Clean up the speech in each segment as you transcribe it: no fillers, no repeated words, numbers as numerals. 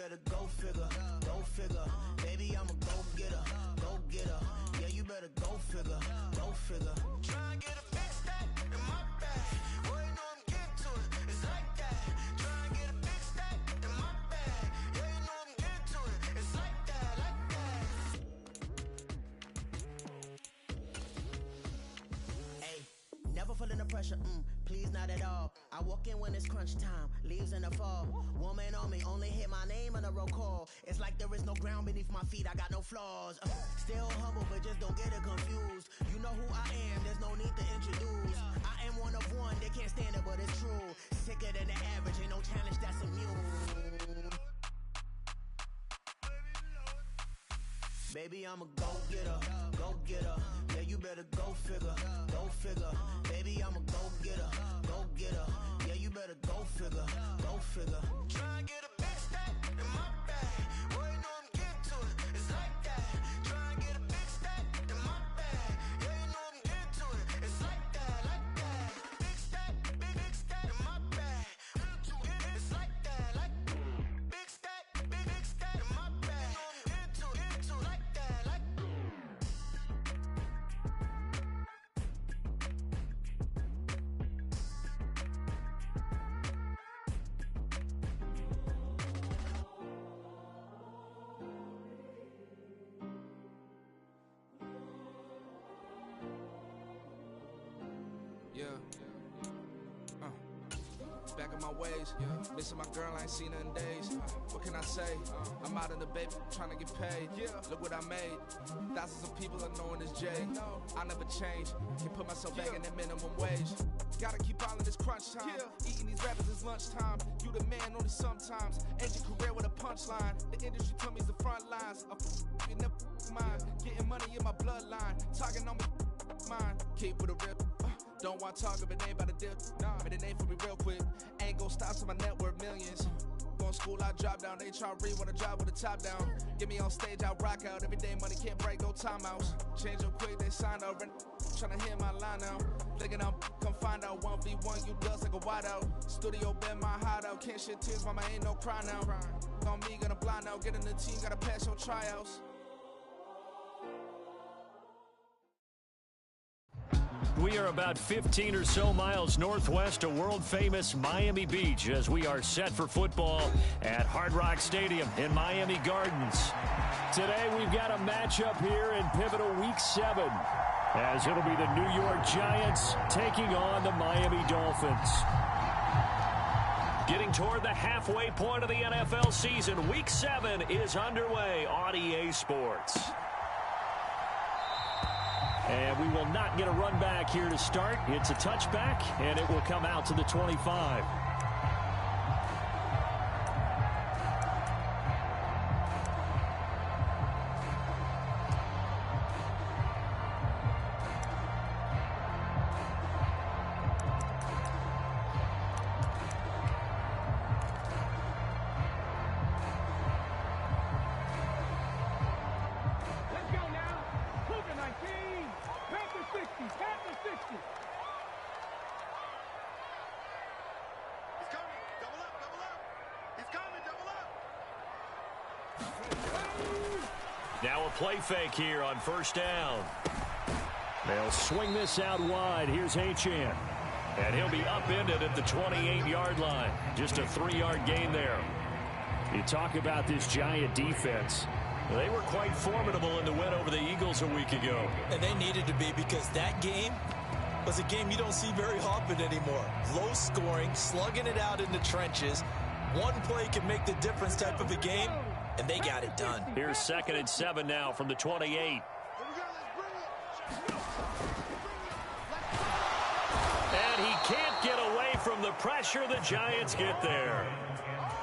better go figure, go figure. Baby, I'm a go-getter, go-getter. Yeah, you better go figure, go figure. Try and get a big stack in my bag. Boy, you know I'm getting to it, it's like that. Try and get a big stack in my bag. Yeah, you know I'm getting to it, it's like that, like that. Hey, never feeling the pressure, please not at all. I walk in when it's crunch time, leaves in the fall. Woman on me, only hit my name on a roll call. It's like there is no ground beneath my feet, I got no flaws. Still humble, but just don't get it confused. You know who I am, there's no need to introduce. I am one of one, they can't stand it, but it's true. Sicker than the average, ain't no challenge that's immune. Baby, I'm a go-getter, go-getter. Yeah, you better go figure, go figure. Baby, I'm a go-getter, go-getter. Yeah, you better go figure, go figure. Try and get a big stack in my bag. Boy, you know I'm getting to it, it's like that. Try and get a big stack in my bag. Yeah, you know I'm getting to it, it's like that, like that. Big stack in my bag. It's like that, like big stack in my bag. Into like that, like. Yeah. Back in my ways, missing my girl, I ain't seen her in days. What can I say? I'm out in the baby, trying to get paid. Look what I made. Thousands of people are knowing this J. I never change. Can put myself back in that minimum wage. Gotta keep all in this crunch time. Eating these rappers is lunchtime. You the man only sometimes. End your career with a punchline. The industry told me it's the front lines. You never mind. Getting money in my bloodline. Talking on me, mine. Keep with a rip. Don't want to talk if it ain't about a dip. But it ain't for me real quick. Ain't gon' stop till my net worth millions. Going school, I drop down. HRE wanna drop with the top down. Get me on stage, I rock out. Every day money can't break, no timeouts. Change up quick, they sign up. Tryna hear my line now. Thinking I'm come find out. 1v1, you dust like a wideout. Studio been my hideout. Can't shed tears, mama ain't no cry now. On me, gonna blind out. Get in the team, gotta pass your tryouts. We are about 15 or so miles northwest of world-famous Miami Beach as we are set for football at Hard Rock Stadium in Miami Gardens. Today we've got a matchup here in pivotal Week 7 as it'll be the New York Giants taking on the Miami Dolphins. Getting toward the halfway point of the NFL season, Week 7 is underway on EA Sports. And we will not get a run back here to start. It's a touchback, and it will come out to the 25. Now a play fake here on first down. They'll swing this out wide. Here's Achane. And he'll be upended at the 28-yard line. Just a 3-yard gain there. You talk about this Giant defense. They were quite formidable in the win over the Eagles a week ago. And they needed to be, because that game was a game you don't see very often anymore. Low scoring, slugging it out in the trenches. One play can make the difference type of a game. And they got it done. Here's 2nd and 7 now from the 28. And he can't get away from the pressure. The Giants get there.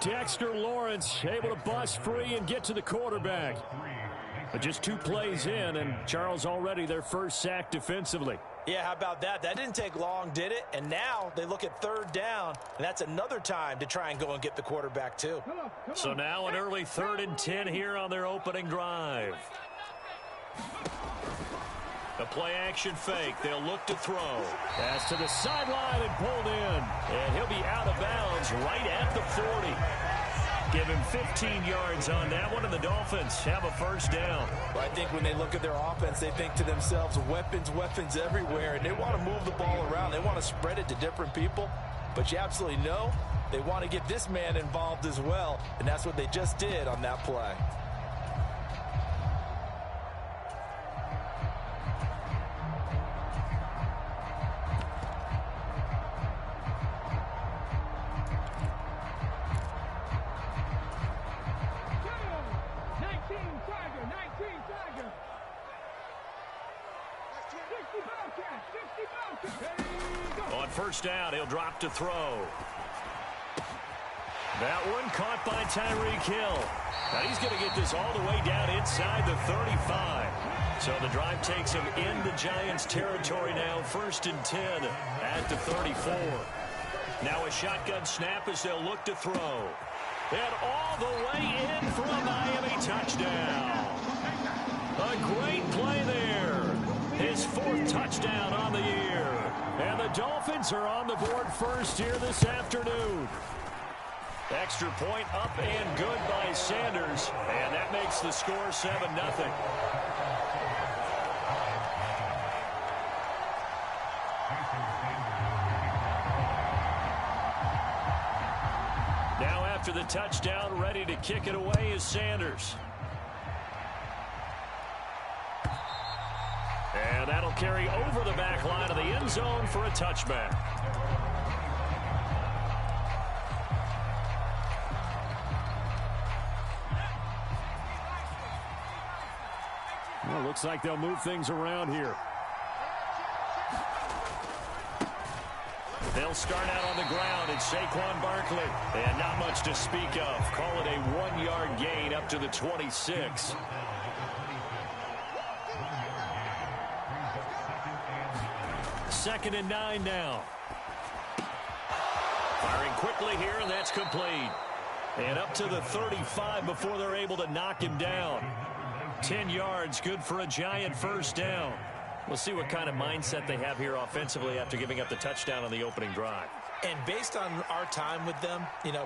Dexter Lawrence able to bust free and get to the quarterback. But just 2 plays in, and Charles already their first sack defensively. Yeah, how about that? That didn't take long, did it? And now they look at 3rd down, and that's another time to try and go and get the quarterback too. So now an early 3rd and 10 here on their opening drive. A play-action fake. They'll look to throw. Pass to the sideline and pulled in. And he'll be out of bounds right at the 40. Give him 15 yards on that one, and the Dolphins have a first down. Well, I think when they look at their offense, they think to themselves, weapons, weapons everywhere, and they want to move the ball around. They want to spread it to different people, but you absolutely know they want to get this man involved as well, and that's what they just did on that play. On first down, he'll drop to throw. That one caught by Tyreek Hill. Now he's going to get this all the way down inside the 35. So the drive takes him into Giants territory now, 1st and 10 at the 34. Now a shotgun snap as they'll look to throw. And all the way in for a Miami touchdown. A great play there. His 4th touchdown on the year. And the Dolphins are on the board first here this afternoon. Extra point up and good by Sanders. And that makes the score 7-0. Now after the touchdown, ready to kick it away is Sanders. And that'll carry over the back line of the end zone for a touchback. Well, looks like they'll move things around here. They'll start out on the ground. It's Saquon Barkley. And not much to speak of. Call it a 1-yard gain up to the 26. Second and 9 now. Firing quickly here, and that's complete. And up to the 35 before they're able to knock him down. 10 yards, good for a Giant first down. We'll see what kind of mindset they have here offensively after giving up the touchdown on the opening drive. And based on our time with them,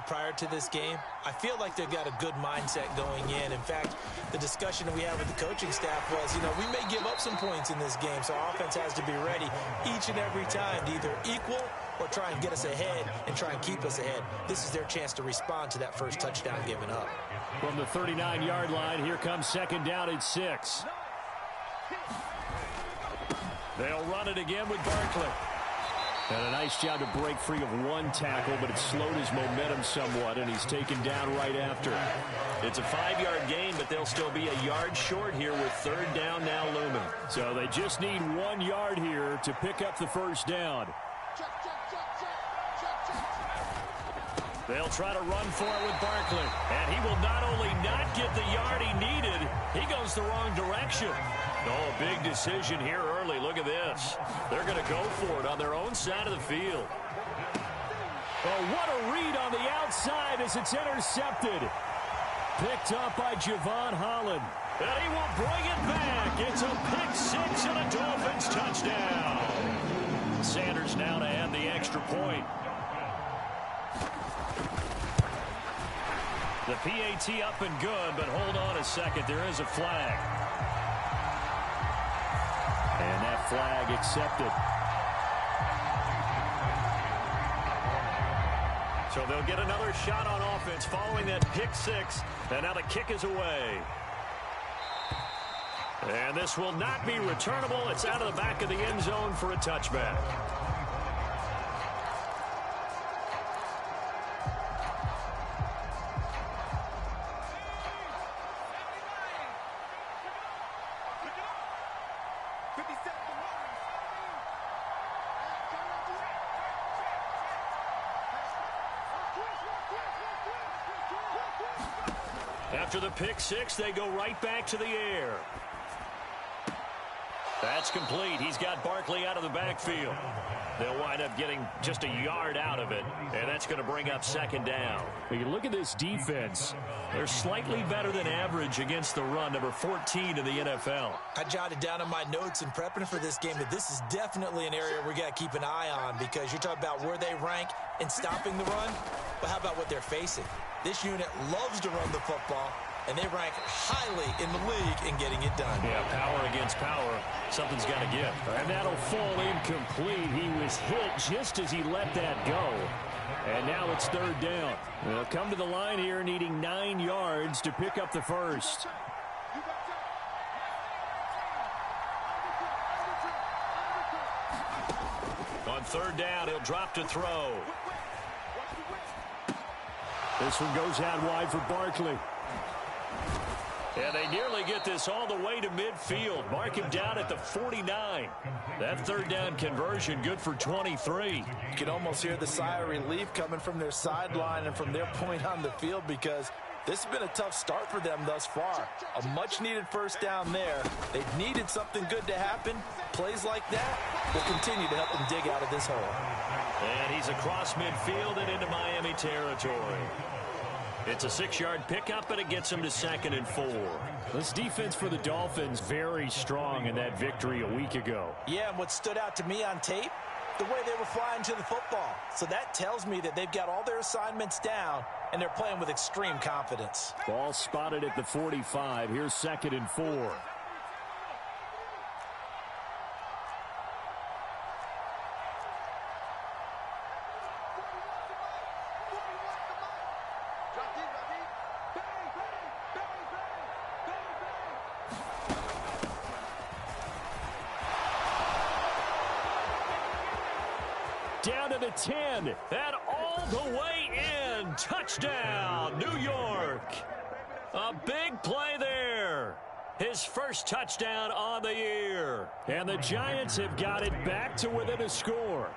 prior to this game, I feel like they've got a good mindset going in. In fact, the discussion that we had with the coaching staff was, we may give up some points in this game, so our offense has to be ready each and every time to either equal or try and get us ahead and try and keep us ahead. This is their chance to respond to that first touchdown given up. From the 39-yard line, here comes second down at 6. They'll run it again with Barkley. And a nice job to break free of one tackle, but it slowed his momentum somewhat, and he's taken down right after. It's a 5-yard gain, but they'll still be a yard short here with third down now looming. So they just need 1 yard here to pick up the first down. They'll try to run for it with Barkley. And he will not only not get the yard he needed, he goes the wrong direction. Oh, a big decision here early. Look at this. They're going to go for it on their own side of the field. Oh, what a read on the outside as it's intercepted. Picked up by Javon Holland. And he will bring it back. It's a pick 6 and a Dolphins touchdown. Sanders now to add the extra point. The PAT up and good, but hold on a second. There is a flag. And that flag accepted. So they'll get another shot on offense following that pick 6. And now the kick is away. And this will not be returnable. It's out of the back of the end zone for a touchback. After the pick 6, they go right back to the air. That's complete. He's got Barkley out of the backfield. They'll wind up getting just a yard out of it, and that's going to bring up second down. You look at this defense. They're slightly better than average against the run, number 14 in the NFL. I jotted down in my notes in prepping for this game that this is definitely an area we got to keep an eye on, because you're talking about where they rank in stopping the run, but how about what they're facing? This unit loves to run the football, and they rank highly in the league in getting it done. Yeah, power against power. Something's got to give. And that'll fall incomplete. He was hit just as he let that go. And now it's third down. They'll come to the line here needing 9 yards to pick up the first. On third down, he'll drop to throw. This one goes out wide for Barkley. And they nearly get this all the way to midfield. Mark him down at the 49. That third down conversion good for 23. You can almost hear the sigh of relief coming from their sideline and from their point on the field, because this has been a tough start for them thus far. A much-needed first down there. They've needed something good to happen. Plays like that will continue to help them dig out of this hole. And he's across midfield and into Miami territory. It's a 6-yard pickup, and it gets him to 2nd and 4. This defense for the Dolphins very strong in that victory a week ago. Yeah, and what stood out to me on tape, the way they were flying to the football. So that tells me that they've got all their assignments down, and they're playing with extreme confidence. Ball spotted at the 45. Here's 2nd and 4. Down to the 10, and all the way in. Touchdown, New York. A big play there. His first touchdown on the year. And the Giants have got it back to within a score.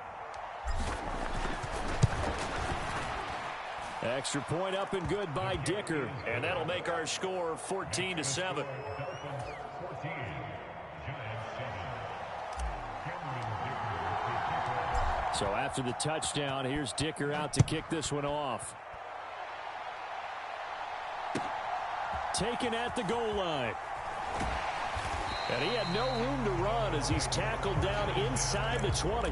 Extra point up and good by Dicker. And that'll make our score 14-7. So after the touchdown, here's Dicker out to kick this one off. Taken at the goal line. And he had no room to run as he's tackled down inside the 20.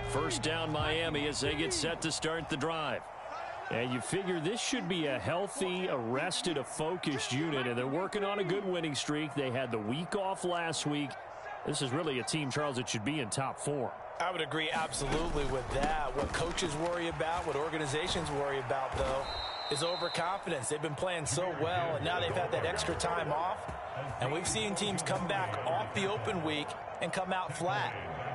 First down Miami as they get set to start the drive. And you figure this should be a healthy, a focused unit, and they're working on a good winning streak. They had the week off last week. This is really a team, Charles, that should be in top 4. I would agree absolutely with that. What coaches worry about, what organizations worry about, though, is overconfidence. They've been playing so well, and now they've had that extra time off. And we've seen teams come back off the open week and come out flat.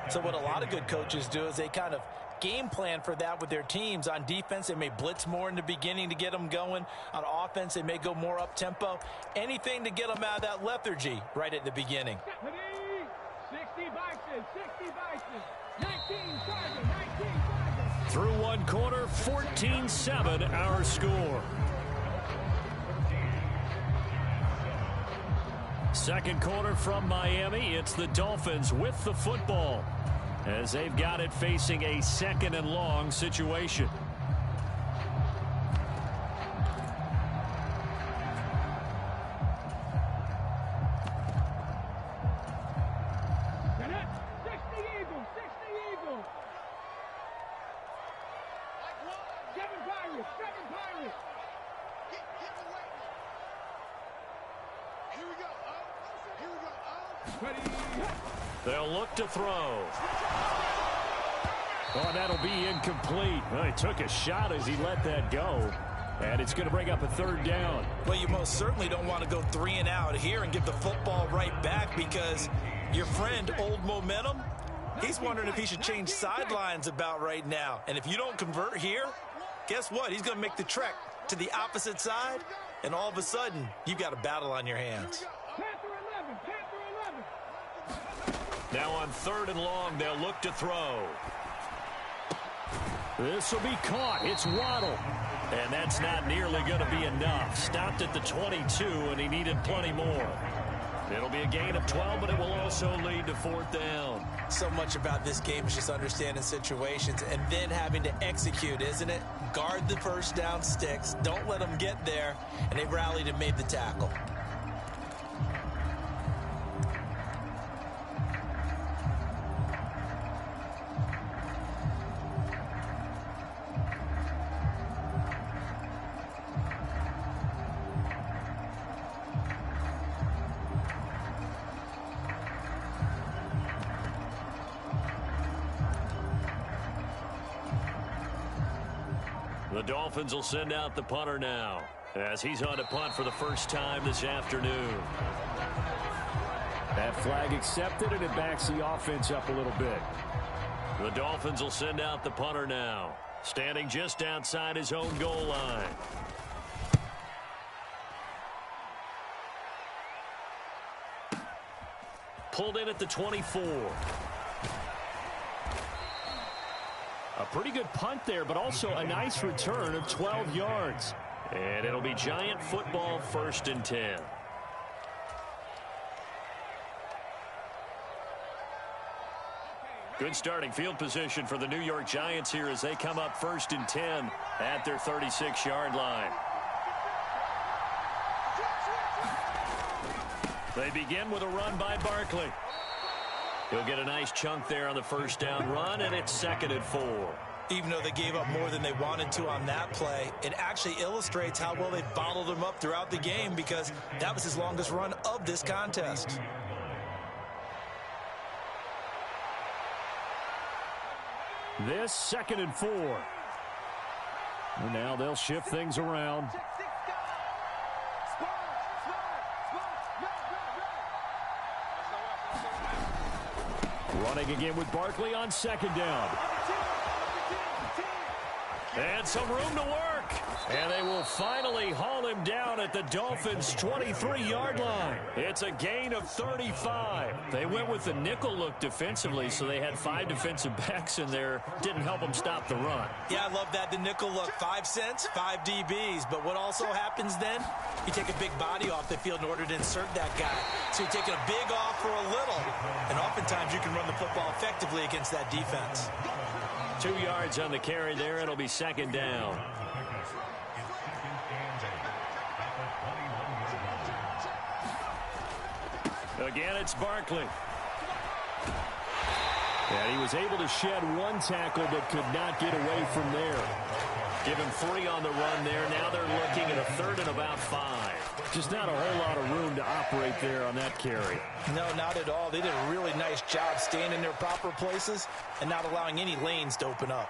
So what a lot of good coaches do is they kind of game plan for that with their teams. On defense, they may blitz more in the beginning to get them going. On offense, they may go more up-tempo. Anything to get them out of that lethargy right at the beginning. 60 Bison, 60 Bison, 19 Sergeant, 19 Sergeant. Through one quarter, 14-7 our score. Second quarter from Miami. It's the Dolphins with the football as they've got it facing a 2nd and long situation. They'll look to throw. Oh, that'll be incomplete. Well, he took a shot as he let that go. And it's going to bring up a third down. Well, you most certainly don't want to go 3 and out here and give the football right back, because your friend, Old Momentum, he's wondering if he should change sidelines about right now. And if you don't convert here, guess what? He's going to make the trek to the opposite side, and all of a sudden, you've got a battle on your hands. Now on 3rd and long, they'll look to throw. This will be caught. It's Waddle. And that's not nearly going to be enough. Stopped at the 22, and he needed plenty more. It'll be a gain of 12, but it will also lead to 4th down. So much about this game is just understanding situations and then having to execute, isn't it? Guard the first down sticks. Don't let them get there. And they rallied and made the tackle. The Dolphins will send out the punter now, as he's on to punt for the first time this afternoon. That flag accepted, and it backs the offense up a little bit. The Dolphins will send out the punter now, standing just outside his own goal line. Pulled in at the 24. A pretty good punt there, but also a nice return of 12 yards. And it'll be Giant football, 1st and 10. Good starting field position for the New York Giants here as they come up 1st and 10 at their 36-yard line. They begin with a run by Barkley. He'll get a nice chunk there on the first down run, and it's 2nd and 4. Even though they gave up more than they wanted to on that play, it actually illustrates how well they bottled him up throughout the game because that was his longest run of this contest. This 2nd and 4. And now they'll shift things around. Running again with Barkley on 2nd down. And some room to work. And they will finally haul him down at the Dolphins' 23-yard line. It's a gain of 35. They went with the nickel look defensively, so they had 5 defensive backs in there. Didn't help them stop the run. Yeah, I love that, the nickel look. 5 cents, 5 DBs. But what also happens then, you take a big body off the field in order to insert that guy. So you're taking a big off for a little. And oftentimes you can run the football effectively against that defense. 2 yards on the carry there. It'll be 2nd down. Again, it's Barkley. And he was able to shed 1 tackle but could not get away from there. Give him 3 on the run there. Now they're looking at a 3rd and about 5. Just not a whole lot of room to operate there on that carry. No, not at all. They did a really nice job staying in their proper places and not allowing any lanes to open up.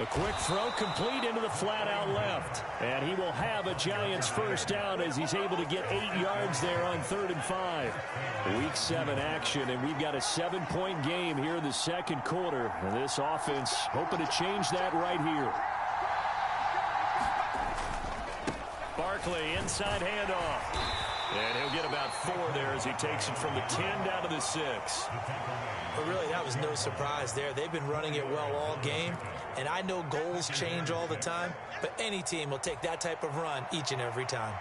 A quick throw complete into the flat out left. And he will have a Giants first down as he's able to get 8 yards there on 3rd and 5. Week 7 action, and we've got a 7-point game here in the 2nd quarter. And this offense hoping to change that right here. Barkley, inside handoff. And he'll get about 4 there as he takes it from the 10 down to the 6. But really, that was no surprise there. They've been running it well all game. And I know goals change all the time, but any team will take that type of run each and every time.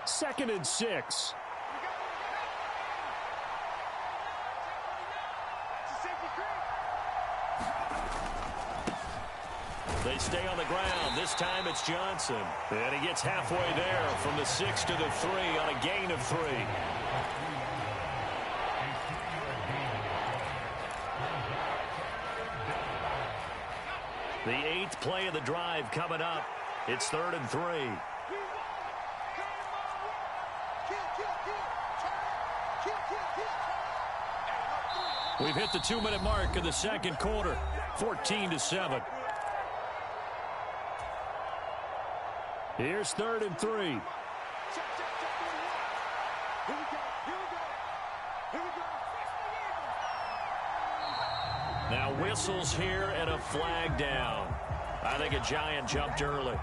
Second and 6. They stay on the ground. This time it's Johnson. And he gets halfway there from the 6 to the 3 on a gain of 3. The 8th play of the drive coming up. It's 3rd and 3. We've hit the 2-minute mark of the second quarter, 14-7. Here's 3rd and 3. Now whistles here and a flag down. I think a Giant jumped early.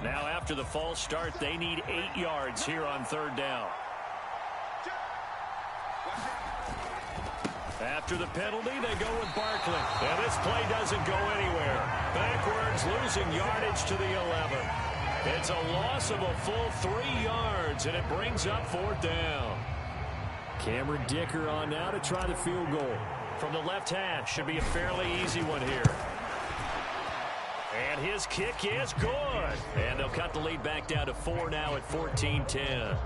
Now after the false start, they need 8 yards here on 3rd down. After the penalty, they go with Barkley. And this play doesn't go anywhere. Backwards, losing yardage to the 11. It's a loss of a full 3 yards, and it brings up 4th down. Cameron Dicker on now to try the field goal. From the left hash, should be a fairly easy one here. And his kick is good. And they'll cut the lead back down to 4 now at 14-10.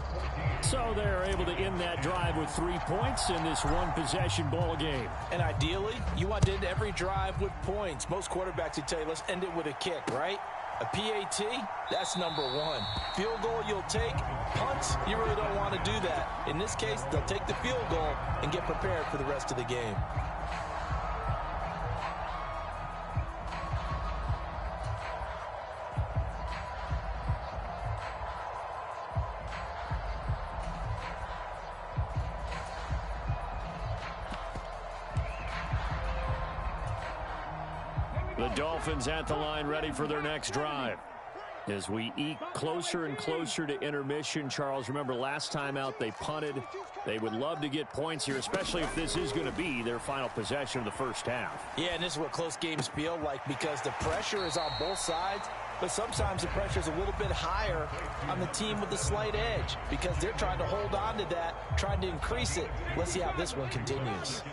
So they're able to end that drive with 3 points in this one-possession ball game. And ideally, you want to end every drive with points. Most quarterbacks would tell you, let's end it with a kick, right? A PAT, that's number 1. Field goal you'll take. Punts, you really don't want to do that. In this case, they'll take the field goal and get prepared for the rest of the game. The Dolphins at the line ready for their next drive. As we eke closer and closer to intermission, Charles, remember last time out they punted. They would love to get points here, especially if this is going to be their final possession of the first half. Yeah, and this is what close games feel like because the pressure is on both sides, but sometimes the pressure is a little bit higher on the team with the slight edge because they're trying to hold on to that, trying to increase it. Let's see how this one continues.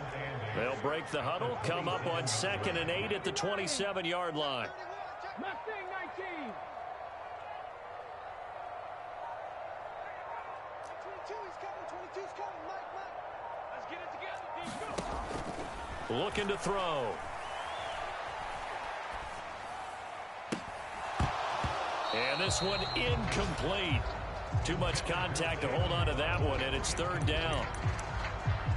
They'll break the huddle, come up on 2nd and 8 at the 27-yard line. Mustang 19. 22's coming, 22's coming, Mike. Let's get it together, D. Go. Looking to throw. And this one incomplete. Too much contact to hold on to that one, and it's 3rd down.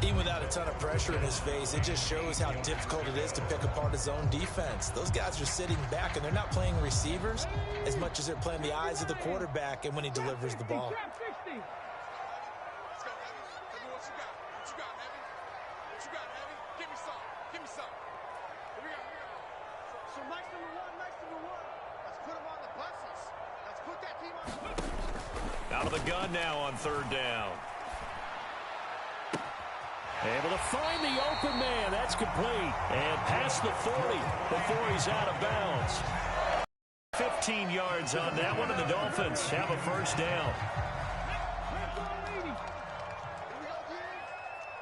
Even without a ton of pressure in his face, it just shows how difficult it is to pick apart his own defense. Those guys are sitting back, and they're not playing receivers as much as they're playing the eyes of the quarterback and when he delivers the ball. So Mike's number one. Let's put him on the buses. Let's put that team on the buses. Out of the gun now on 3rd down. Able to find the open man. That's complete. And past the 40 before he's out of bounds. 15 yards on that one, and the Dolphins have a first down.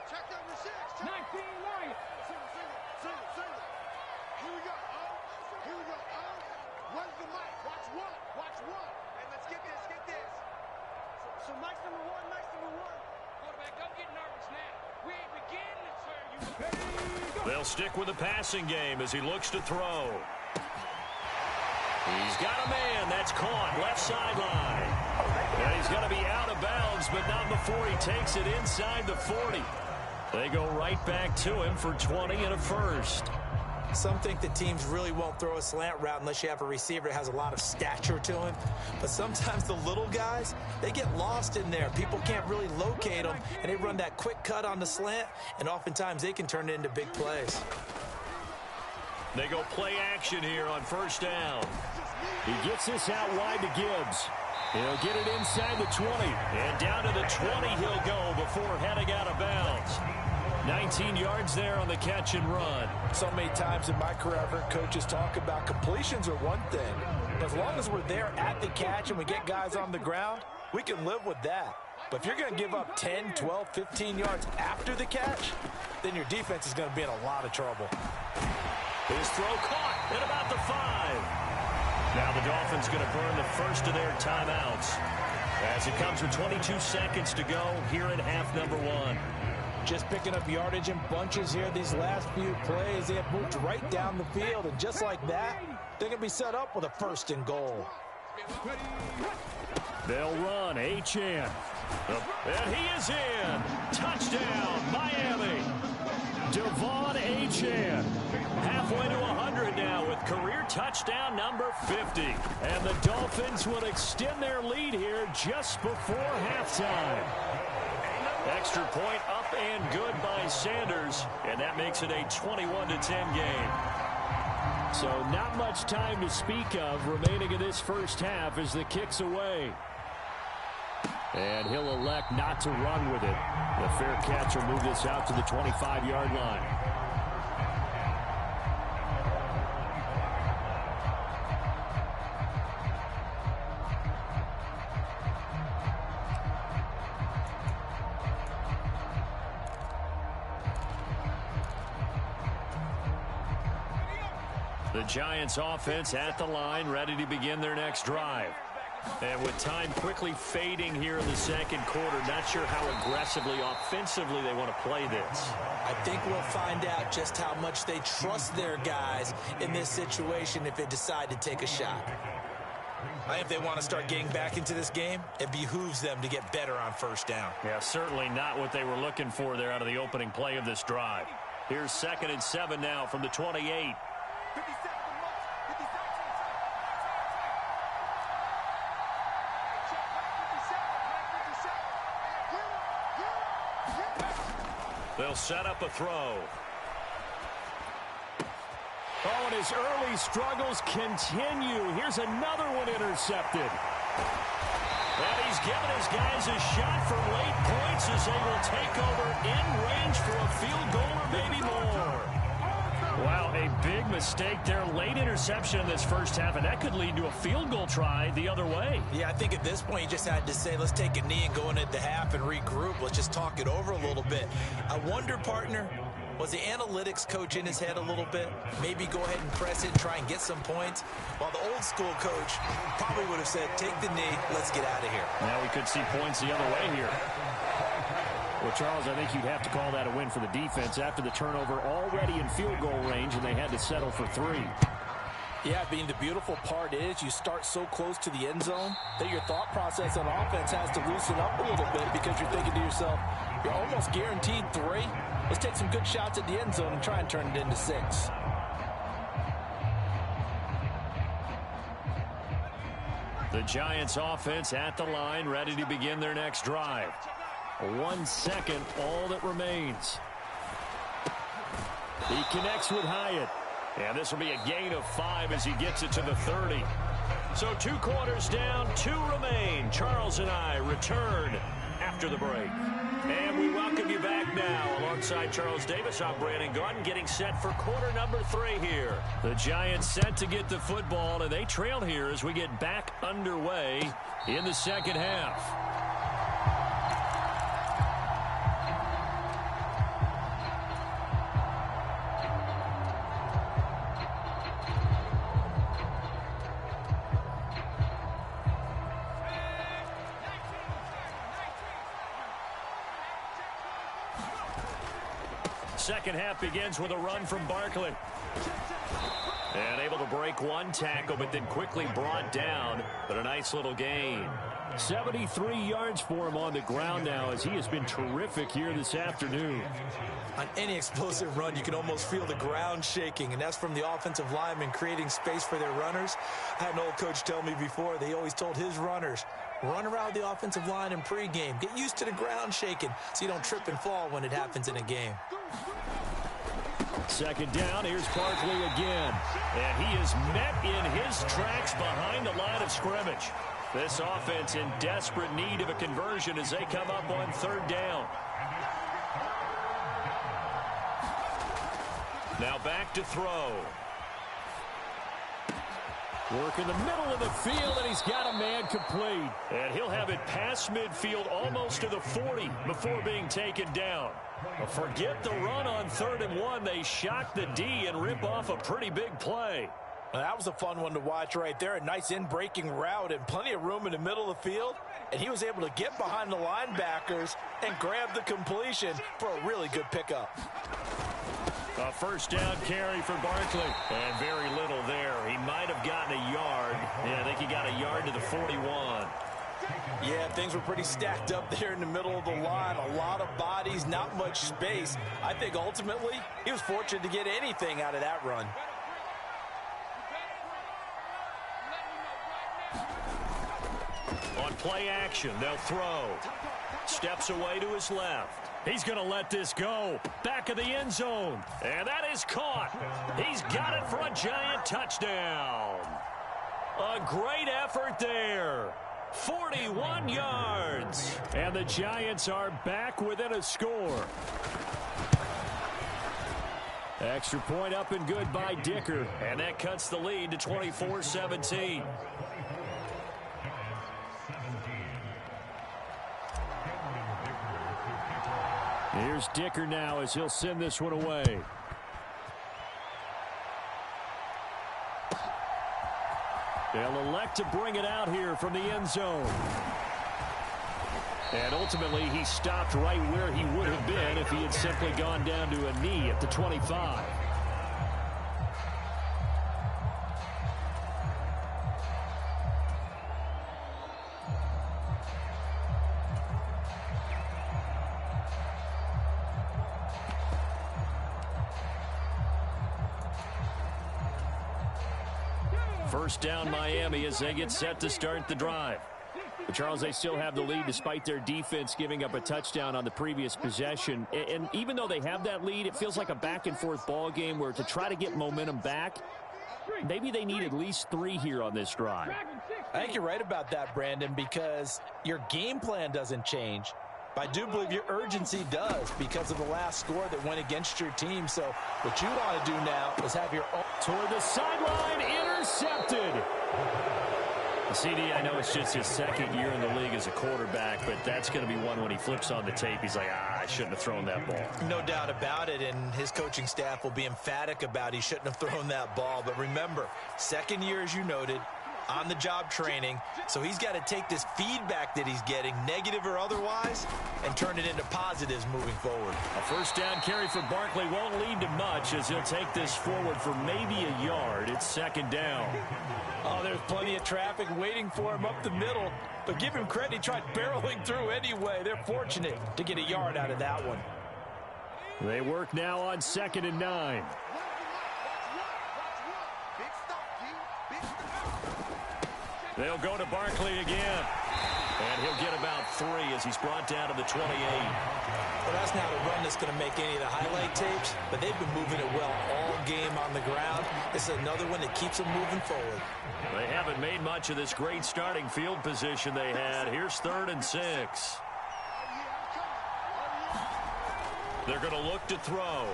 Check number 6. 19 right. Single. Here we go. Where's the mic? Watch one. And let's get this. So Mike's number one. Quarterback, don't get nervous now. We ain't beginning to turn you. They'll stick with the passing game as he looks to throw. He's got a man. That's caught. Left sideline. And he's going to be out of bounds, but not before he takes it inside the 40. They go right back to him for 20 and a first. Some think that teams really won't throw a slant route unless you have a receiver that has a lot of stature to him. But sometimes the little guys, they get lost in there. People can't really locate them, and they run that quick cut on the slant, and oftentimes they can turn it into big plays. They go play action here on 1st down. He gets this out wide to Gibbs. He'll get it inside the 20. And down to the 20 he'll go before heading out of bounds. 19 yards there on the catch and run. So many times in my career, I've heard coaches talk about completions are one thing. But as long as we're there at the catch and we get guys on the ground, we can live with that. But if you're going to give up 10, 12, 15 yards after the catch, then your defense is going to be in a lot of trouble. His throw caught at about the 5. Now the Dolphins going to burn the first of their timeouts as it comes with 22 seconds to go here in half number 1. Just picking up yardage in bunches here these last few plays. They have moved right down the field, and just like that, they're going to be set up with a 1st and goal. They'll run. Achane. And he is in. Touchdown, Miami. Devon Achane. Halfway to 100 now with career touchdown number 50. And the Dolphins will extend their lead here just before halftime. Extra point up and good by Sanders. And that makes it a 21-10 game. So not much time to speak of remaining in this first half as the kick's away. And he'll elect not to run with it. The fair catch will move this out to the 25-yard line. The Giants offense at the line, ready to begin their next drive. And with time quickly fading here in the second quarter, not sure how aggressively, offensively they want to play this. I think we'll find out just how much they trust their guys in this situation if they decide to take a shot. I think if they want to start getting back into this game, it behooves them to get better on first down. Yeah, certainly not what they were looking for there out of the opening play of this drive. Here's 2nd and 7 now from the 28. They'll set up a throw. Oh, and his early struggles continue. Here's another one intercepted. And he's given his guys a shot for late points as they will take over in range for a field goal or maybe more. Wow, a big mistake there. Late interception in this first half, and that could lead to a field goal try the other way. Yeah, I think at this point you just had to say, let's take a knee and go into the half and regroup. Let's just talk it over a little bit. I wonder, partner, was the analytics coach in his head a little bit? Maybe go ahead and press it and try and get some points? While the old school coach probably would have said, take the knee, let's get out of here. Now we could see points the other way here. Well, Charles, I think you'd have to call that a win for the defense after the turnover already in field goal range, and they had to settle for 3. Yeah, the beautiful part is you start so close to the end zone that your thought process on offense has to loosen up a little bit because you're thinking to yourself, you're almost guaranteed 3. Let's take some good shots at the end zone and try and turn it into 6. The Giants offense at the line, ready to begin their next drive. 1 second, all that remains. He connects with Hyatt. And this will be a gain of 5 as he gets it to the 30. So 2 quarters down, 2 remain. Charles and I return after the break. And we welcome you back now. Alongside Charles Davis, I'm Brandon Gaudin, getting set for quarter number 3 here. The Giants set to get the football, and they trail here as we get back underway in the second half. Second half begins with a run from Barkley. And able to break 1 tackle, but then quickly brought down. But a nice little gain. 73 yards for him on the ground now as he has been terrific here this afternoon. On any explosive run, you can almost feel the ground shaking, and that's from the offensive linemen creating space for their runners. I had an old coach tell me before, they always told his runners, run around the offensive line in pregame. Get used to the ground shaking so you don't trip and fall when it happens in a game. Second down, here's Barkley again. And he is met in his tracks behind the line of scrimmage. This offense in desperate need of a conversion as they come up on 3rd down. Now back to throw. Work in the middle of the field, and he's got a man complete. And he'll have it past midfield almost to the 40 before being taken down. Forget the run on 3rd and 1. They shock the D and rip off a pretty big play. Well, that was a fun one to watch right there. A nice in-breaking route and plenty of room in the middle of the field. And he was able to get behind the linebackers and grab the completion for a really good pickup. A first down carry for Barkley. And very little there. He might have gotten a yard. Yeah, I think he got a to the 41. Yeah, things were pretty stacked up there in the middle of the line. A lot of bodies, not much space. I think ultimately he was fortunate to get anything out of that run. On play action, they'll throw. Steps away to his left. He's going to let this go. Back of the end zone. And that is caught. He's got it for a Giant touchdown. A great effort there. 41 yards. And the Giants are back within a score. Extra point up and good by Dicker. And that cuts the lead to 24-17. Here's Dicker now as he'll send this one away. They'll elect to bring it out here from the end zone. And ultimately, he stopped right where he would have been if he had simply gone down to a knee at the 25. First down Miami as they get set to start the drive. But Charles, they still have the lead despite their defense giving up a touchdown on the previous possession. And even though they have that lead, it feels like a back-and-forth ball game where to try to get momentum back, maybe they need at least 3 here on this drive. I think you're right about that, Brandon, because your game plan doesn't change. But I do believe your urgency does because of the last score that went against your team. So what you want to do now is have your own. Toward the sideline, intercepted. CD, I know it's just his second year in the league as a quarterback, but that's going to be one when he flips on the tape. He's like, I shouldn't have thrown that ball. No doubt about it, and his coaching staff will be emphatic about he shouldn't have thrown that ball. But remember, second year, as you noted, on-the-job training, so he's got to take this feedback that he's getting, negative or otherwise, and turn it into positives moving forward. A first down carry for Barkley won't lead to much as he'll take this forward for maybe a yard. It's second down. Oh, there's plenty of traffic waiting for him up the middle, but give him credit, he tried barreling through anyway. They're fortunate to get a yard out of that one. They work now on 2nd and 9. They'll go to Barkley again. And he'll get about 3 as he's brought down to the 28. Well, that's not a run that's going to make any of the highlight tapes, but they've been moving it well all game on the ground. This is another one that keeps them moving forward. They haven't made much of this great starting field position they had. Here's 3rd and 6. They're going to look to throw.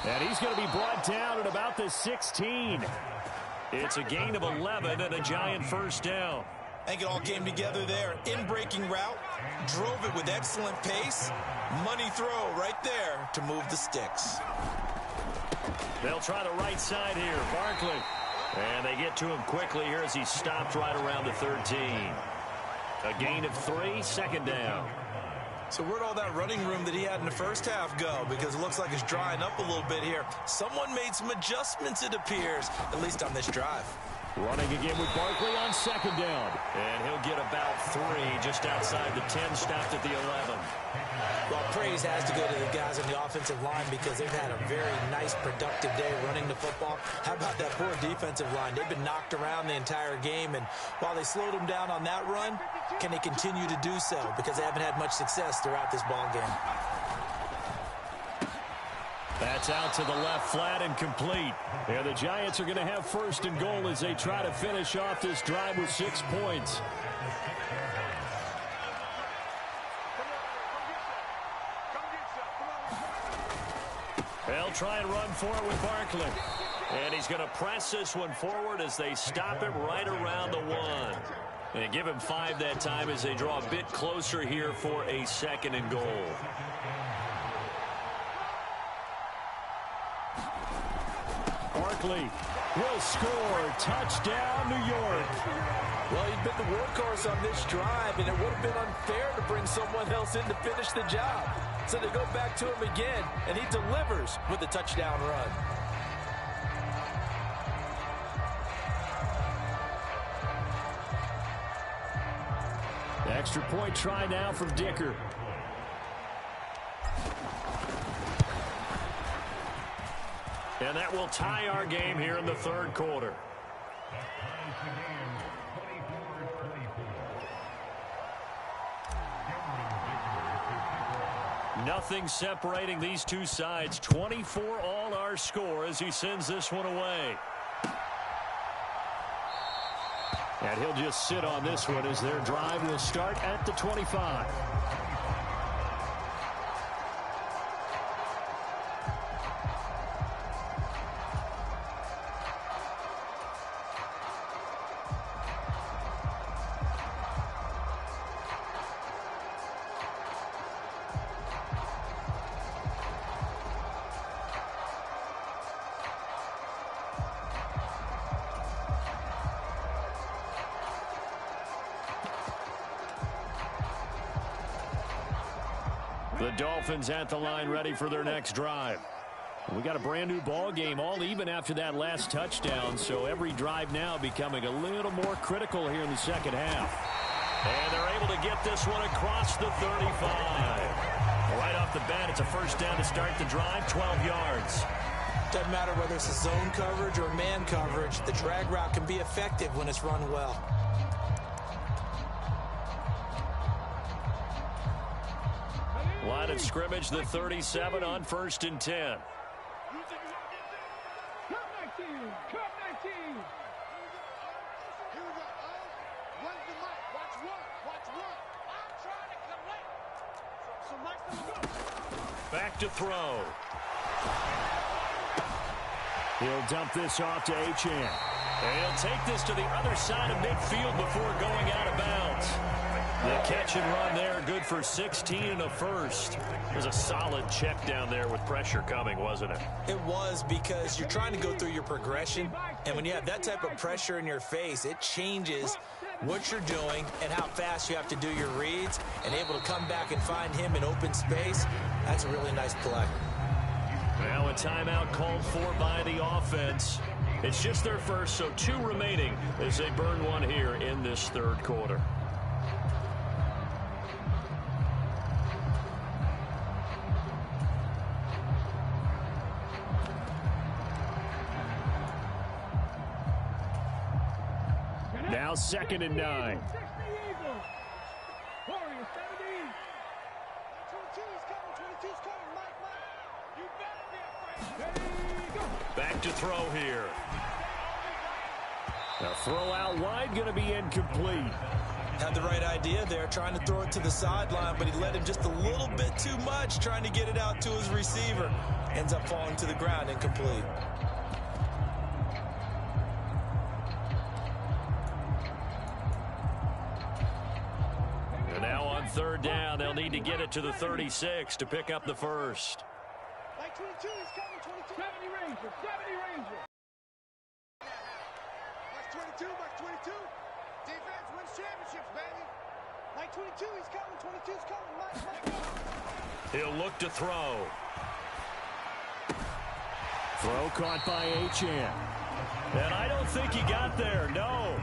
And he's going to be brought down at about the 16. It's a gain of 11 and a Giant first down. I think it all came together there. In-breaking route, drove it with excellent pace. Money throw right there to move the sticks. They'll try the right side here. Barkley. And they get to him quickly here as he stopped right around the 13. A gain of 3, 2nd down. So where'd all that running room that he had in the first half go? Because it looks like it's drying up a little bit here. Someone made some adjustments, it appears, at least on this drive. Running again with Barkley on 2nd down. And he'll get about 3 just outside the 10, stopped at the 11. Well, praise has to go to the guys on the offensive line because they've had a very nice, productive day running the football. How about that poor defensive line? They've been knocked around the entire game, and while they slowed them down on that run, can they continue to do so? Because they haven't had much success throughout this ball game. That's out to the left, flat and complete. And the Giants are going to have 1st and goal as they try to finish off this drive with 6 points. They'll try and run for it with Barkley. And he's going to press this one forward as they stop it right around the 1. And give him 5 that time as they draw a bit closer here for a 2nd and goal. Barkley will score. Touchdown, New York. Well, he's been the workhorse on this drive, and it would have been unfair to bring someone else in to finish the job. So they go back to him again, and he delivers with a touchdown run. Extra point try now from Dicker. And that will tie our game here in the third quarter. Nothing separating these two sides. 24 all our score as he sends this one away. And he'll just sit on this one as their drive will start at the 25. The Dolphins at the line ready for their next drive. We got a brand new ball game, all even after that last touchdown, so every drive now becoming a little more critical here in the second half. And they're able to get this one across the 35. Right off the bat, it's a first down to start the drive, 12 yards. Doesn't matter whether it's a zone coverage or man coverage, the drag route can be effective when it's run well. Line of scrimmage, the 37 on 1st and 10. Back to throw. He'll dump this off to Achane. And he'll take this to the other side of midfield before going out of bounds. The catch and run there, good for 16 and a first. It was a solid check down there with pressure coming, wasn't it? It was, because you're trying to go through your progression, and when you have that type of pressure in your face, it changes what you're doing and how fast you have to do your reads, and able to come back and find him in open space. That's a really nice play. Now a timeout called for by the offense. It's just their first, so 2 remaining as they burn one here in this third quarter. Now 2nd and 9. Back to throw here. The throw out wide, going to be incomplete. Had the right idea there, trying to throw it to the sideline, but he let him just a little bit too much, trying to get it out to his receiver. Ends up falling to the ground, incomplete. And now on 3rd down, they'll need to get it to the 36 to pick up the first. Like 22, he's coming, 22. 70 Ranger, 70 Ranger. Mark 22, Mark 22. Defense wins championships, baby. Like 22, he's coming, 22's coming. Mike. He'll look to throw. Throw caught by Achane. And I don't think he got there, no.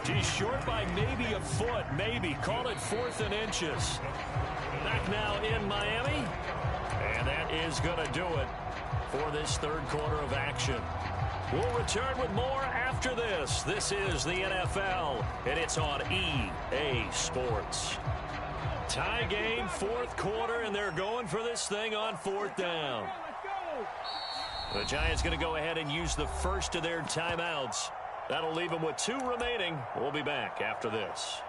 He's short by maybe a foot, maybe. Call it 4th and inches. Back now in Miami. And that is going to do it for this third quarter of action. We'll return with more after this. This is the NFL, and it's on EA Sports. Tie game, 4th quarter, and they're going for this thing on 4th down. The Giants going to go ahead and use the first of their timeouts. That'll leave them with 2 remaining. We'll be back after this.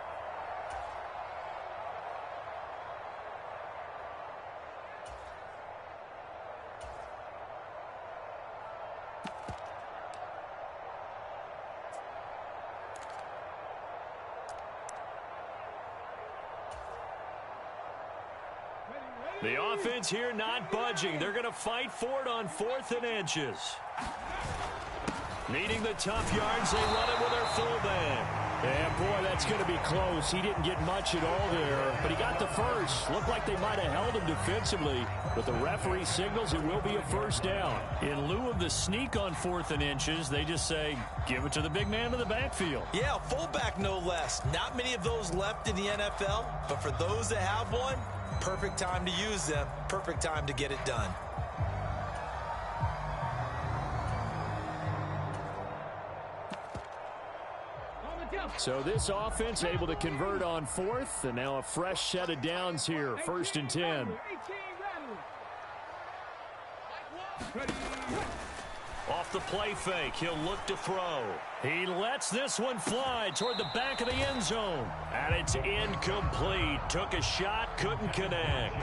The offense here not budging. They're going to fight for it on 4th and inches. Needing the tough yards, they run it with their fullback. And, boy, that's going to be close. He didn't get much at all there, but he got the first. Looked like they might have held him defensively, but the referee signals it will be a first down. In lieu of the sneak on 4th and inches, they just say, give it to the big man in the backfield. Yeah, fullback no less. Not many of those left in the NFL, but for those that have one, perfect time to use them, perfect time to get it done. So this offense able to convert on 4th, and now a fresh set of downs here, 1st and 10. Off the play fake, he'll look to throw. He lets this one fly toward the back of the end zone. And it's incomplete. Took a shot, couldn't connect.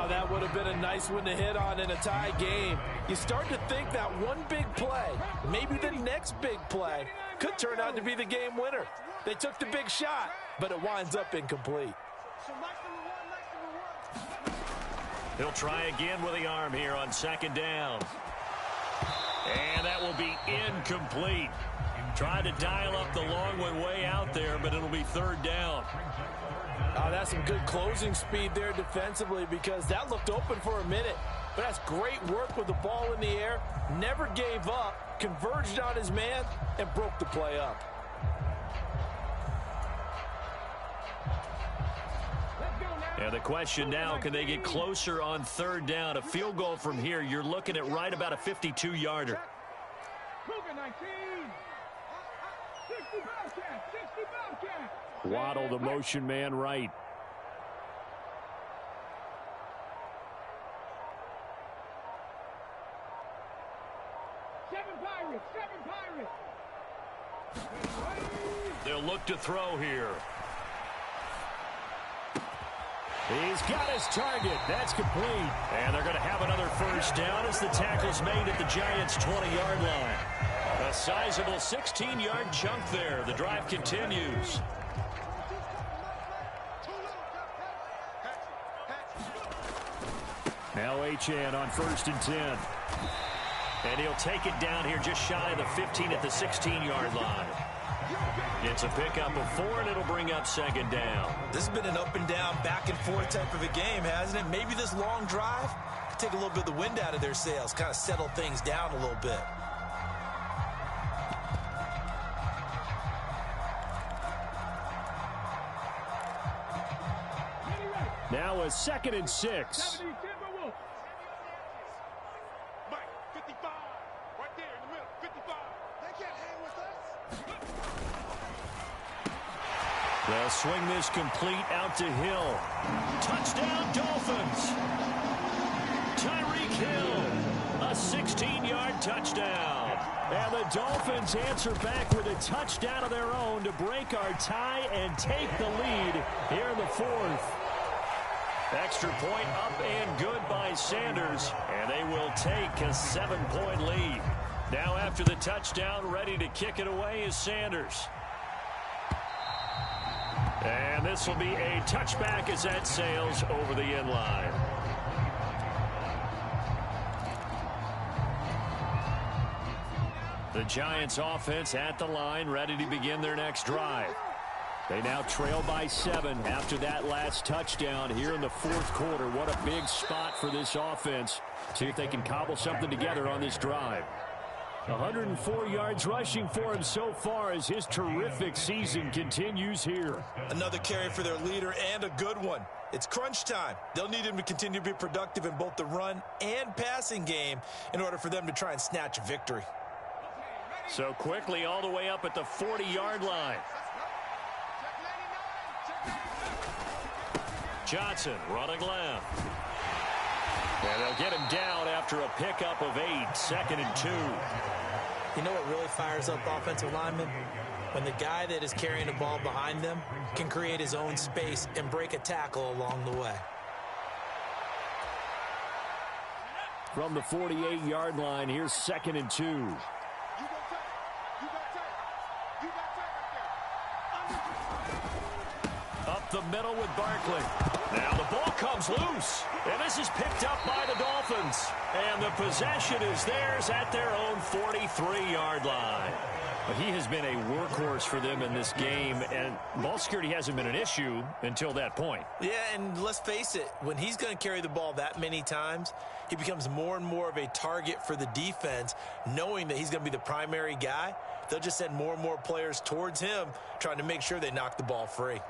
That would have been a nice one to hit on in a tie game. You start to think that one big play, maybe the next big play, could turn out to be the game winner. They took the big shot, but it winds up incomplete. He'll try again with the arm here on 2nd down. And that will be incomplete. Tried to dial up the long one way out there, but it'll be 3rd down. That's some good closing speed there defensively, because that looked open for a minute. But that's great work with the ball in the air. Never gave up, converged on his man, and broke the play up. And the question now, can they get closer on 3rd down? A field goal from here, you're looking at right about a 52-yarder. Waddle, the motion man, right. They'll look to throw here. He's got his target. That's complete. And they're going to have another first down as the tackle's made at the Giants' 20-yard line. A sizable 16-yard chunk there. The drive continues. Now Achane on 1st and 10. And he'll take it down here just shy of the 15 at the 16-yard line. It's a pickup of 4, and it'll bring up 2nd down. This has been an up and down, back and forth type of a game, hasn't it? Maybe this long drive could take a little bit of the wind out of their sails, kind of settle things down a little bit. Now a 2nd and 6. They'll swing this complete out to Hill. Touchdown, Dolphins. Tyreek Hill, a 16-yard touchdown. And the Dolphins answer back with a touchdown of their own to break our tie and take the lead here in the 4th. Extra point up and good by Sanders, and they will take a 7-point lead. Now after the touchdown, ready to kick it away is Sanders. And this will be a touchback as that sails over the end line. The Giants offense at the line, ready to begin their next drive. They now trail by 7 after that last touchdown here in the 4th quarter. What a big spot for this offense. See if they can cobble something together on this drive. 104 yards rushing for him so far as his terrific season continues here. Another carry for their leader, and a good one. It's crunch time. They'll need him to continue to be productive in both the run and passing game in order for them to try and snatch a victory. So quickly all the way up at the 40-yard line. Johnson running left. And they'll get him down after a pickup of 8, 2nd and 2. You know what really fires up offensive linemen? When the guy that is carrying the ball behind them can create his own space and break a tackle along the way. From the 48-yard line, here's 2nd and 2. Up up the middle with Barkley. Now the ball comes loose, and this is picked up by the Dolphins. And the possession is theirs at their own 43-yard line. But he has been a workhorse for them in this game, and ball security hasn't been an issue until that point. Yeah, and let's face it, when he's going to carry the ball that many times, he becomes more and more of a target for the defense, knowing that he's going to be the primary guy. They'll just send more and more players towards him, trying to make sure they knock the ball free.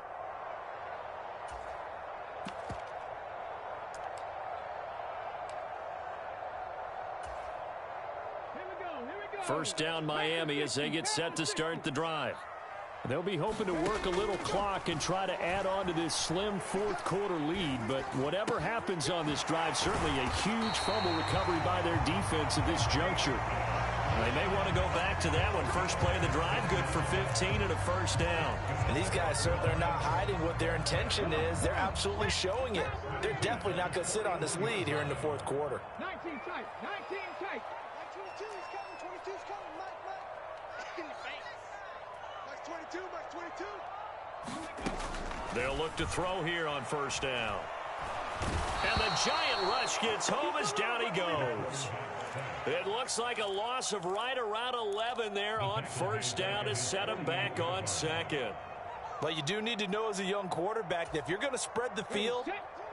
First down Miami as they get set to start the drive. They'll be hoping to work a little clock and try to add on to this slim fourth quarter lead. But whatever happens on this drive, certainly a huge fumble recovery by their defense at this juncture. They may want to go back to that one. First play of the drive, good for 15 and a first down. And these guys certainly are not hiding what their intention is. They're absolutely showing it. They're definitely not going to sit on this lead here in the fourth quarter. 19 tight, 19 tight. 22, he's coming, 22's coming, Mike. In the face. Mike's 22, Mike's 22. They'll look to throw here on first down. And the giant rush gets home as down he goes. It looks like a loss of right around 11 there on first down to set him back on second. But you do need to know as a young quarterback that if you're going to spread the field,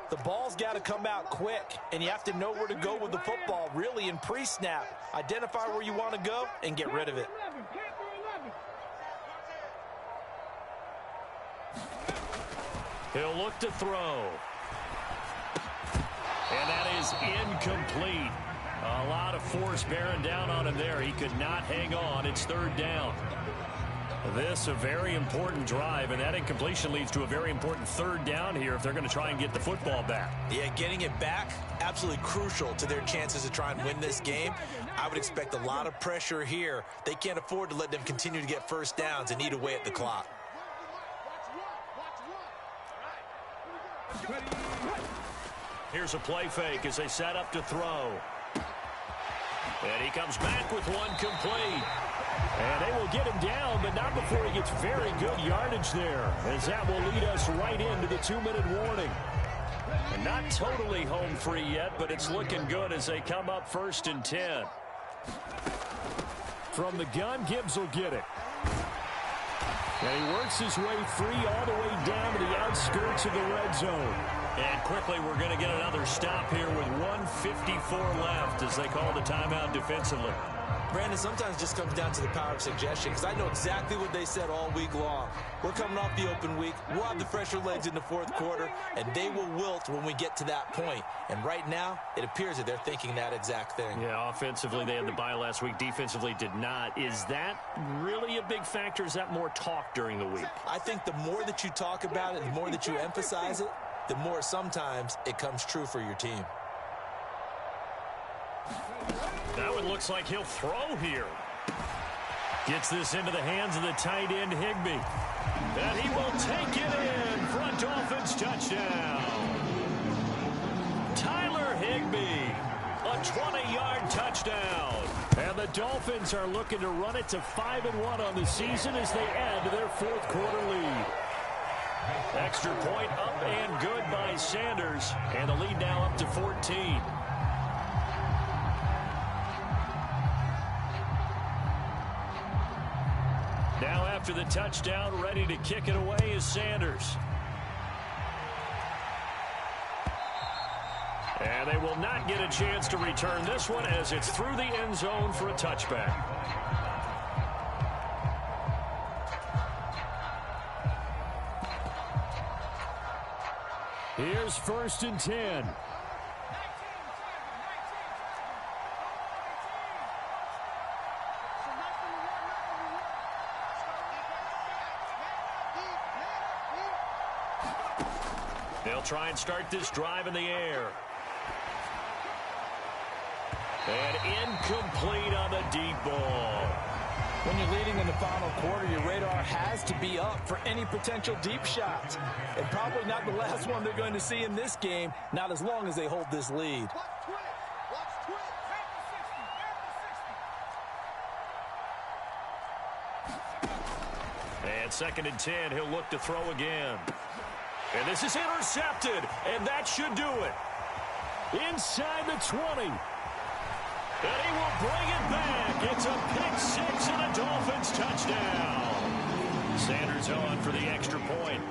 the ball's got to come out quick, and you have to know where to go with the football really in pre-snap. Identify where you want to go and get rid of it. He'll look to throw. And that is incomplete. A lot of force bearing down on him there. He could not hang on. It's third down. This a very important drive, and that incompletion leads to a very important third down here if they're going to try and get the football back. Yeah, getting it back, absolutely crucial to their chances to try and win this game. I would expect a lot of pressure here. They can't afford to let them continue to get first downs and eat away at the clock. Here's a play fake as they set up to throw. And he comes back with one complete. And they will get him down, but not before he gets very good yardage there, as that will lead us right into the 2-minute warning. And not totally home free yet, but it's looking good as they come up 1st and 10. From the gun, Gibbs will get it. And he works his way free all the way down to the outskirts of the red zone. And quickly, we're going to get another stop here with 1:54 left as they call the timeout defensively. Brandon, sometimes it just comes down to the power of suggestion, because I know exactly what they said all week long. We're coming off the open week. We'll have the fresher legs in the fourth quarter, and they will wilt when we get to that point. And right now, it appears that they're thinking that exact thing. Yeah, offensively, they had the bye last week. Defensively, did not. Is that really a big factor? Is that more talk during the week? I think the more that you talk about it, the more that you emphasize it, the more sometimes it comes true for your team. That one looks like he'll throw here. Gets this into the hands of the tight end, Higbee. And he will take it in for a Dolphins touchdown. Tyler Higbee, a 20-yard touchdown. And the Dolphins are looking to run it to 5-1 on the season as they add to their fourth quarter lead. Extra point up and good by Sanders. And the lead now up to 14. Now after the touchdown, ready to kick it away is Sanders. And they will not get a chance to return this one as it's through the end zone for a touchback. Here's 1st and 10. They'll try and start this drive in the air. And incomplete on the deep ball. When you're leading in the final quarter, your radar has to be up for any potential deep shots. And probably not the last one they're going to see in this game, not as long as they hold this lead. And 2nd and 10, he'll look to throw again. And this is intercepted, and that should do it. Inside the 20. And he will bring it back. It's a pick six and a Dolphins touchdown. Sanders on for the extra point.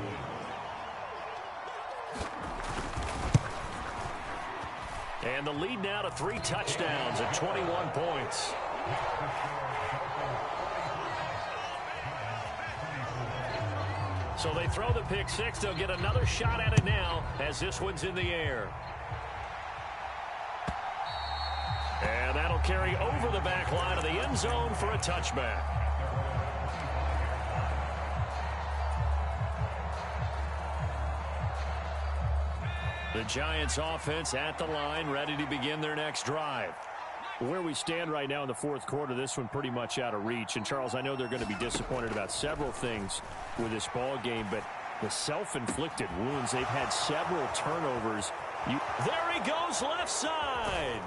And the lead now to 3 touchdowns at 21 points. So they throw the pick six. They'll get another shot at it now as this one's in the air. And that'll carry over the back line of the end zone for a touchback. The Giants offense at the line, ready to begin their next drive. Where we stand right now in the fourth quarter, this one pretty much out of reach. And, Charles, I know they're going to be disappointed about several things with this ball game, but the self-inflicted wounds, they've had several turnovers. There he goes, left side.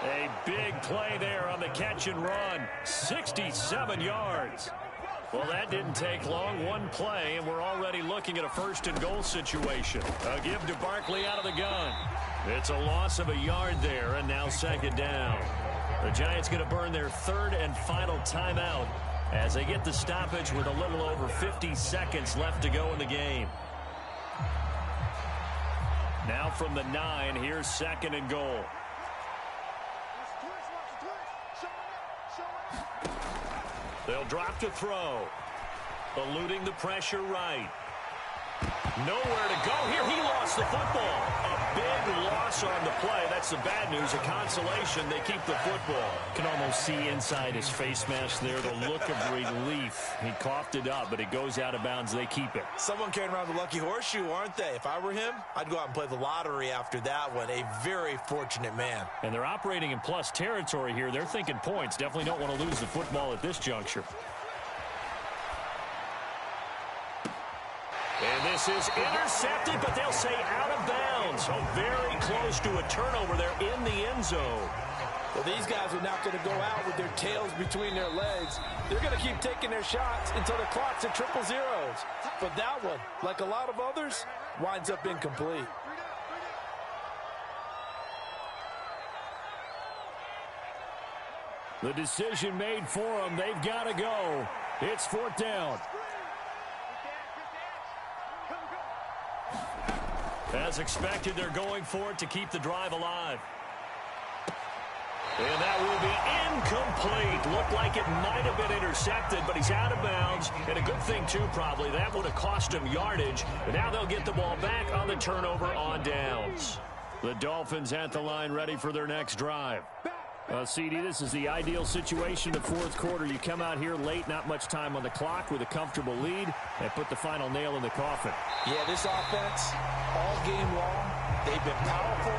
A big play there on the catch and run. 67 yards. Well, that didn't take long. One play, and we're already looking at a first and goal situation. A give to Barkley out of the gun. It's a loss of a yard there, and now second down. The Giants going to burn their third and final timeout as they get the stoppage with a little over 50 seconds left to go in the game. Now from the 9, here's second and goal. They'll drop to throw. Eluding the pressure right. Nowhere to go here. He lost the football. A big loss on the play. That's the bad news. A consolation. They keep the football. Can almost see inside his face mask there the look of relief. He coughed it up, but it goes out of bounds. They keep it. Someone carrying around the lucky horseshoe, aren't they? If I were him, I'd go out and play the lottery after that one. A very fortunate man. And they're operating in plus territory here. They're thinking points. Definitely don't want to lose the football at this juncture. And this is intercepted, but they'll say out of bounds. So very close to a turnover there in the end zone. Well, these guys are not going to go out with their tails between their legs. They're going to keep taking their shots until the clock's at triple zeros. But that one, like a lot of others, winds up incomplete. The decision made for them. They've got to go. It's fourth down. As expected, they're going for it to keep the drive alive. And that will be incomplete. Looked like it might have been intercepted, but he's out of bounds. And a good thing, too, probably. That would have cost him yardage. But now they'll get the ball back on the turnover on downs. The Dolphins at the line ready for their next drive. CD, this is the ideal situation in the fourth quarter. You come out here late, not much time on the clock with a comfortable lead, and put the final nail in the coffin. Yeah, this offense, all game long, they've been powerful,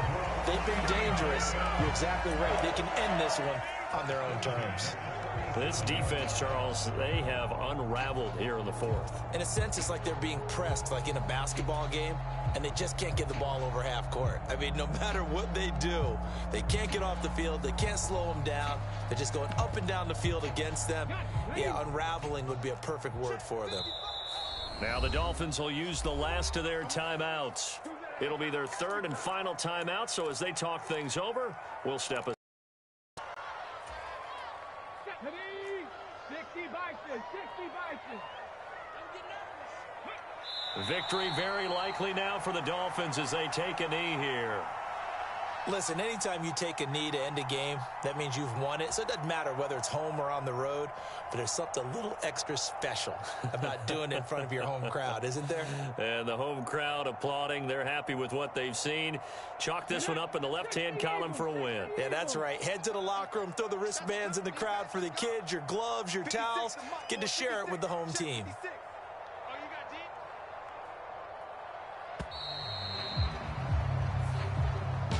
they've been dangerous. You're exactly right. They can end this one on their own terms. This defense, Charles, they have unraveled here in the fourth. In a sense, it's like they're being pressed, like in a basketball game, and they just can't get the ball over half court. I mean, no matter what they do, they can't get off the field. They can't slow them down. They're just going up and down the field against them. Yeah, unraveling would be a perfect word for them. Now the Dolphins will use the last of their timeouts. It'll be their third and final timeout, so as they talk things over, we'll step aside. 60 Bison, 60 Bison. Victory very likely now for the Dolphins as they take a knee here. Listen, anytime you take a knee to end a game, that means you've won it. So it doesn't matter whether it's home or on the road, but there's something a little extra special about doing it in front of your home crowd, isn't there? And the home crowd applauding. They're happy with what they've seen. Chalk this one up in the left-hand column for a win. Yeah, that's right. Head to the locker room, throw the wristbands in the crowd for the kids, your gloves, your towels. Get to share it with the home team.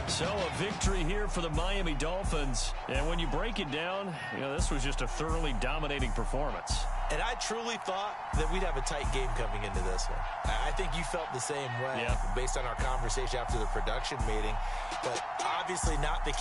So a victory here for the Miami Dolphins. And when you break it down, you know, this was just a thoroughly dominating performance. And I truly thought that we'd have a tight game coming into this one. I think you felt the same way based on our conversation after the production meeting. But obviously not the